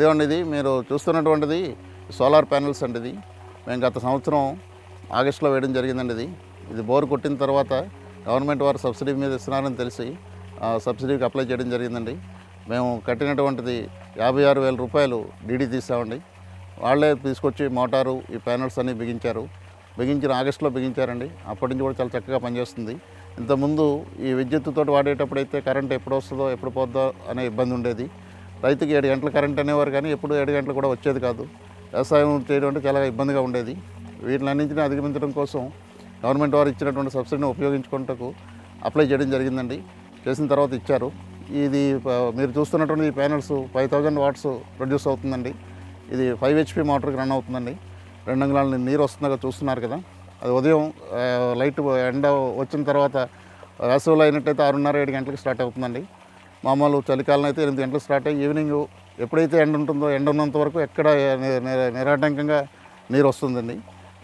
ఇదిగోండి, ఇది మీరు చూస్తున్నటువంటిది సోలార్ ప్యానెల్స్ అండి. ఇది మేము గత సంవత్సరం ఆగస్టులో వేయడం జరిగిందండి. ఇది బోర్ కొట్టిన తర్వాత గవర్నమెంట్ వారు సబ్సిడీ మీద ఇస్తున్నారని తెలిసి సబ్సిడీకి అప్లై చేయడం జరిగిందండి. మేము కట్టినటువంటిది 56,000 రూపాయలు డీడీ తీసామండి. వాళ్ళే తీసుకొచ్చి మోటారు ఈ ప్యానెల్స్ అన్నీ బిగించిన ఆగస్టులో బిగించారండి. అప్పటి నుంచి కూడా చాలా చక్కగా పనిచేస్తుంది. ఇంతకుముందు ఈ విద్యుత్తుతో వాడేటప్పుడైతే కరెంట్ ఎప్పుడు వస్తుందో ఎప్పుడు పోద్దో అనే ఇబ్బంది ఉండేది. రైతుకి 7 గంటల కరెంట్ అనేవారు, కానీ ఎప్పుడు 7 గంటలు కూడా వచ్చేది కాదు. వ్యవసాయం చేయడం అంటే చాలా ఇబ్బందిగా ఉండేది. వీటిలన్నింటినీ అధిగమించడం కోసం గవర్నమెంట్ వారు ఇచ్చినటువంటి సబ్సిడీని ఉపయోగించుకుంటూ అప్లై చేయడం జరిగిందండి. చేసిన తర్వాత ఇచ్చారు. ఇది మీరు చూస్తున్నటువంటి ఈ ప్యానెల్స్ 5000 వాట్స్ ప్రొడ్యూస్ అవుతుందండి. ఇది 5 HP మోటార్కి రన్ అవుతుందండి. 2 అంగుళాల నీరు వస్తుందిగా చూస్తున్నారు కదా. అది ఉదయం లైట్ ఎండ వచ్చిన తర్వాత వేసవిలో అయినట్టయితే 6:30, 7 గంటలకు స్టార్ట్ అవుతుందండి. మామూలు చలికాలం అయితే 8 గంటలకు స్టార్ట్ అయ్యి ఈవినింగ్ ఎప్పుడైతే ఎండ ఉంటుందో ఎండ ఉన్నంత వరకు ఎక్కడ నిరాటంకంగా నీరు వస్తుందండి.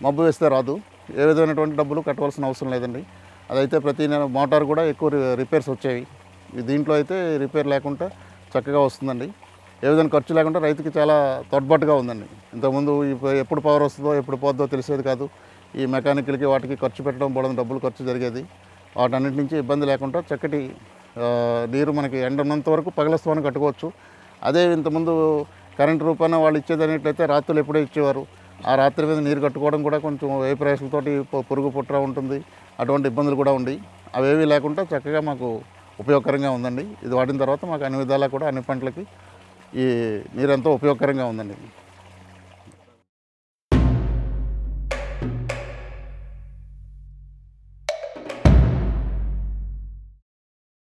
మబ్బు వేస్తే రాదు. ఏ విధమైనటువంటి డబ్బులు కట్టవలసిన అవసరం లేదండి. అదైతే ప్రతి మోటార్ కూడా ఎక్కువ రిపేర్స్ వచ్చేవి. దీంట్లో అయితే రిపేర్ లేకుండా చక్కగా వస్తుందండి. ఏ విధంగా ఖర్చు లేకుండా రైతుకి చాలా తోడ్పాటుగా ఉందండి. ఇంతకుముందు ఎప్పుడు పవర్ వస్తుందో ఎప్పుడు పోద్దో తెలిసేది కాదు. ఈ మెకానికల్కి వాటికి ఖర్చు పెట్టడం బోలెడు డబ్బులు ఖర్చు జరిగేది. వాటన్నిటి నుంచి ఇబ్బంది లేకుండా చక్కటి నీరు మనకి ఎండ ఉన్నంత వరకు పగలస్తూనే కట్టుకోవచ్చు. అదే ఇంతకుముందు కరెంటు రూపాన వాళ్ళు ఇచ్చేదనేట్లయితే రాత్రులు ఎప్పుడో ఇచ్చేవారు. ఆ రాత్రి మీద నీరు కట్టుకోవడం కూడా కొంచెం వేపరేషలతోటి పురుగు పుట్ర ఉంటుంది. అటువంటి ఇబ్బందులు కూడా ఉంది. అవేవీ లేకుండా చక్కగా మాకు ఉపయోగకరంగా ఉందండి. ఇది వాడిన తర్వాత మాకు అన్ని విధాలా కూడా అన్ని పంటలకి ఈ నీరు ఎంతో ఉపయోగకరంగా ఉందండి.